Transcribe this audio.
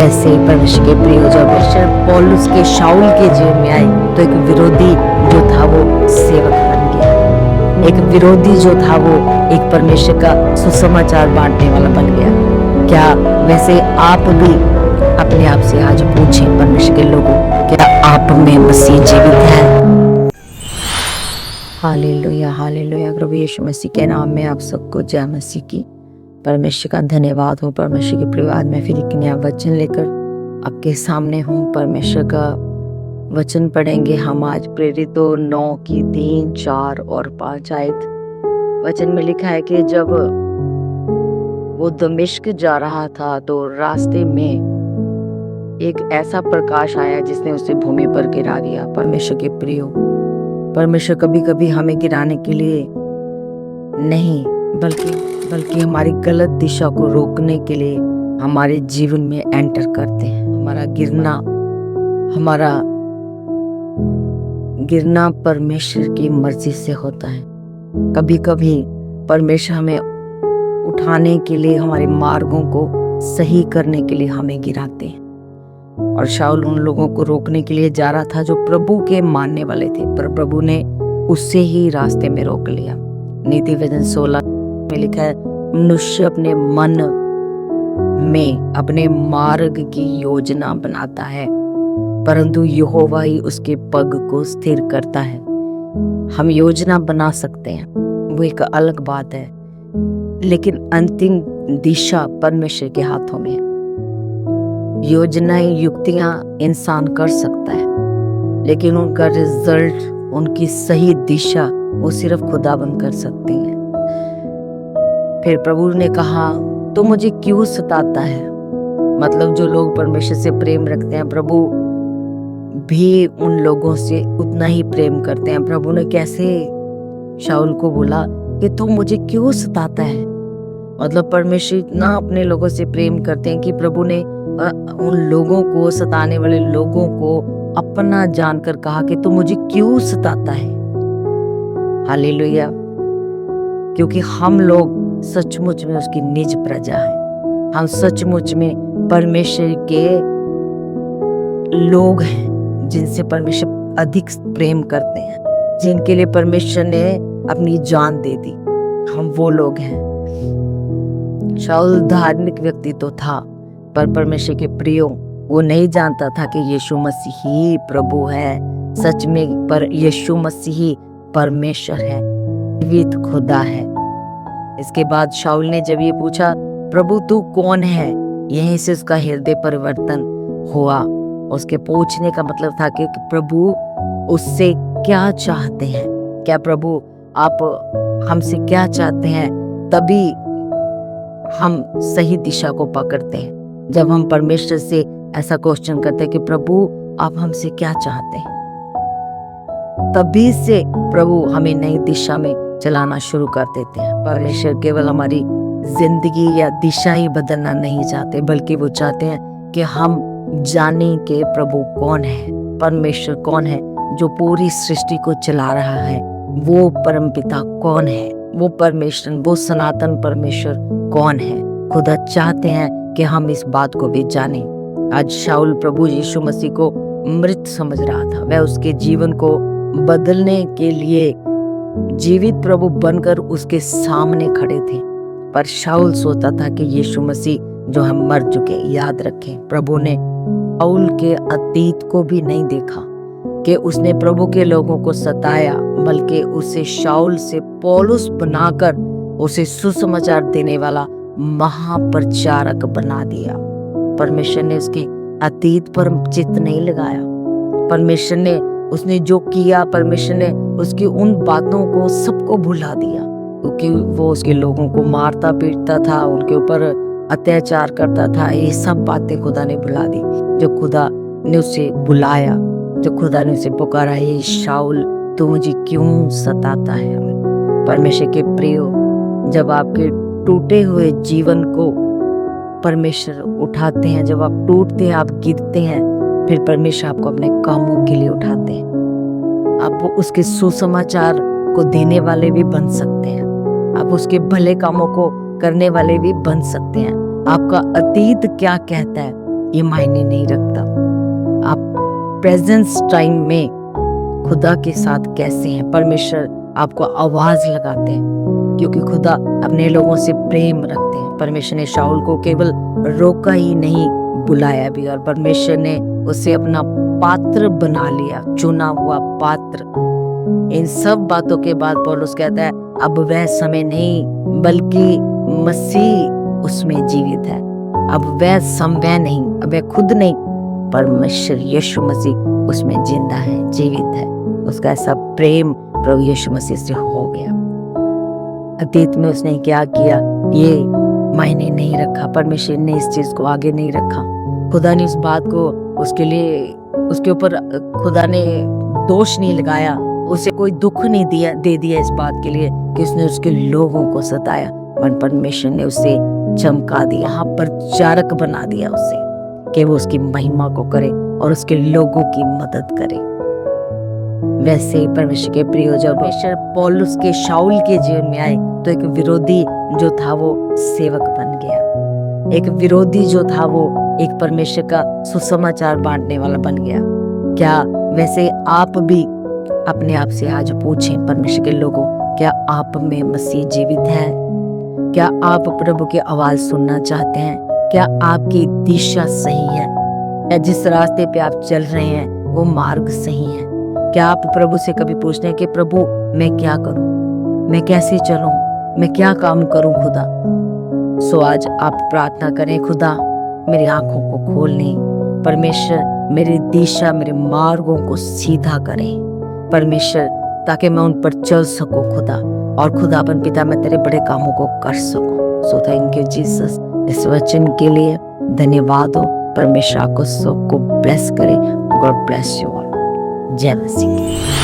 ऐसे परमेश्वर के प्रिय जब परमेश्वर पौलुस के शाऊल के जीवन में आए तो एक विरोधी जो था वो सेवक बन गया। एक विरोधी जो था वो एक परमेश्वर का सुसमाचार बांटने वाला बन गया। क्या वैसे आप भी अपने आप से आज पूछें परमेश्वर के लोगों, क्या आप में मसीह जीवित है? Hallelujah hallelujah. प्रभु यीशु मसीह के नाम में आप सबको जय मसीह की। परमेश्वर का धन्यवाद हो। परमेश्वर के परिवार में फिर एक नया वचन लेकर आपके सामने हूँ। परमेश्वर का वचन पढ़ेंगे हम आज। प्रेरितों 9 की 3, 4 और 5 आयत। वचन में लिखा है कि जब वो दमिश्क जा रहा था तो रास्ते में एक ऐसा प्रकाश आया जिसने उसे भूमि पर गिरा दिया। परमेश्वर के प्रियो, परमेश्वर कभी कभी हमें गिराने के लिए नहीं बल्कि हमारी गलत दिशा को रोकने के लिए हमारे जीवन में एंटर करते हैं। हमारा गिरना परमेश्वर की मर्जी से होता है। कभी कभी परमेश्वर हमें उठाने के लिए, हमारे मार्गों को सही करने के लिए हमें गिराते हैं। और शाऊल उन लोगों को रोकने के लिए जा रहा था जो प्रभु के मानने वाले थे, पर प्रभु ने उससे ही रास्ते में रोक लिया। नीति वचन 16 में लिखा है, मनुष्य अपने मन में अपने मार्ग की योजना बनाता है, परंतु यहोवा ही उसके पग को स्थिर करता है। हम योजना बना सकते हैं, वो एक अलग बात है, लेकिन अंतिम दिशा परमेश्वर के हाथों में है। योजनाएं, युक्तियां इंसान कर सकता है, लेकिन उनका रिजल्ट, उनकी सही दिशा वो सिर्फ खुदाबंद कर सकते हैं। फिर प्रभु ने कहा, तो मुझे क्यों सताता है? मतलब जो लोग परमेश्वर से प्रेम रखते हैं, प्रभु भी उन लोगों से उतना ही प्रेम करते हैं। प्रभु ने कैसे शाऊल को बोला कि तू मुझे क्यों सताता है? मतलब परमेश्वर इतना अपने लोगों से प्रेम करते हैं कि प्रभु ने उन लोगों को, सताने वाले लोगों को अपना जानकर कहा कि तू मुझे क्यों सताता है। हालेलुया। क्योंकि हम लोग सचमुच में उसकी निज प्रजा है। हम सचमुच में परमेश्वर के लोग हैं जिनसे परमेश्वर अधिक प्रेम करते हैं, जिनके लिए परमेश्वर ने अपनी जान दे दी। हम वो लोग हैं। शाऊल धार्मिक व्यक्ति तो था, पर परमेश्वर के प्रियो वो नहीं जानता था कि यीशु मसीह ही प्रभु है। सच में पर यीशु मसीह ही परमेश्वर है, जीवित खुदा है। इसके बाद शाऊल ने जब ये पूछा, प्रभु तू कौन है, यहीं से उसका हृदय परिवर्तन हुआ। उसके पूछने का मतलब था कि प्रभु उससे क्या चाहते हैं, क्या प्रभु आप हमसे क्या चाहते हैं? तभी हम सही दिशा को पकड़ते हैं। जब हम परमेश्वर से ऐसा क्वेश्चन करते हैं कि प्रभु आप हमसे क्या चाहते हैं, तभी से प्रभु हमें नई दिशा में चलाना शुरू कर देते हैं। परमेश्वर केवल हमारी जिंदगी या दिशा ही बदलना नहीं चाहते, बल्कि वो चाहते हैं कि हम जाने कि प्रभु कौन है, परमेश्वर कौन है जो पूरी सृष्टि को चला रहा है। वो परमपिता कौन है, वो परमेश्वर, वो सनातन परमेश्वर कौन है। खुदा चाहते हैं कि हम इस बात को भी जानें। आज शाऊल प्रभु यीशु मसीह को मृत समझ रहा था। वह उसके जीवन को बदलने के लिए जीवित प्रभु बनकर उसके सामने खड़े थे, पर शाऊल सोचता था कि यीशु मसीह जो हम मर चुके। याद रखें, प्रभु ने शाऊल के अतीत को भी नहीं देखा कि उसने प्रभु के लोगों को सताया, बल्कि उसे शाऊल से पौलुस बनाकर उसे सुसमाचार देने वाला महाप्रचारक बना दिया। परमेश्वर ने उसके अतीत पर चित नहीं लगाया। परमेश्वर ने उसने जो किया, परमेश्वर ने उसकी उन बातों को सबको भुला दिया, क्योंकि वो उसके लोगों को मारता पीटता था, उनके ऊपर अत्याचार करता था। ये सब बातें खुदा ने भुला दी। जो खुदा ने उसे बुलाया, जो खुदा ने उसे पुकारा, ये शाऊल तू मुझे क्यों सताता है? परमेश्वर के प्रियो, जब आपके टूटे हुए जीवन को परमेश्वर उठाते हैं, जब आप टूटते हैं, आप गिरते हैं, फिर परमेश्वर आपको अपने कामों के लिए उठाते हैं। आप उसके सुसमाचार को देने वाले भी बन सकते हैं, आप उसके भले कामों को करने वाले भी बन सकते हैं। आपका अतीत क्या कहता है ये मायने नहीं रखता। आप प्रेजेंस टाइम में खुदा के साथ कैसे हैं। परमेश्वर आपको आवाज लगाते हैं क्योंकि खुदा अपने लोगों से प्रेम रखते हैं। परमेश्वर ने शाऊल को केवल रोका ही नहीं, बुलाया भी, और परमेश्वर ने उसे अपना पात्र बना लिया, चुना हुआ पात्र। इन सब बातों के बाद पौलुस कहता है अब वह समय नहीं बल्कि मसीह उसमें जीवित है। अब वह समय नहीं, अब वह खुद नहीं, परमेश्वर यीशु मसीह उसमें जिंदा है, जीवित है। उसका ऐसा प्रेम प्रभु यीशु मसीह से हो गया। अतीत में उसने क्या किया ये मायने नहीं रखा। परमेश्वर ने इस चीज को आगे नहीं रखा। खुदा ने उस बात को उसके ऊपर खुदा ने दोष नहीं लगाया, उसे कोई दुख नहीं दे दिया इस बात के लिए कि उसने उसके लोगों को सताया। पर परमेश्वर ने उसे चमका दिया, यहाँ प्रचारक बना दिया उसे कि वो उसकी महिमा को करे और उसके लोगों की मदद करे। वैसे ही परमेश्वर के प्रिय, जब परमेश्वर पौलुस के शाऊल के जीवन में आए तो एक विरोधी जो था वो सेवक बन गया। एक विरोधी जो था वो एक परमेश्वर का सुसमाचार बांटने वाला बन गया। क्या वैसे आप भी अपने आप से आज पूछें परमेश्वर के लोगों, क्या आप में मसीह जीवित है? क्या आप प्रभु की आवाज सुनना चाहते हैं? क्या आपकी दिशा सही है? या जिस रास्ते पे आप चल रहे हैं वो मार्ग सही है? क्या आप प्रभु से कभी पूछते हैं कि प्रभु मैं क्या करूं, मैं कैसे चलूं, मैं क्या काम करूं खुदा? सो आज आप प्रार्थना करें, खुदा मेरी आंखों को खोलने, परमेश्वर मेरी दिशा, मेरे मार्गों को सीधा करें परमेश्वर, ताकि मैं उन पर चल सकूं खुदा, और खुदाबंद पिता मैं तेरे बड़े कामों को कर सकूं। सो थैंक यू जीसस, इस वचन के लिए धन्यवाद हो। परमेश्वर आपको सबको ब्लेस करे। God bless you all. जय मसीह।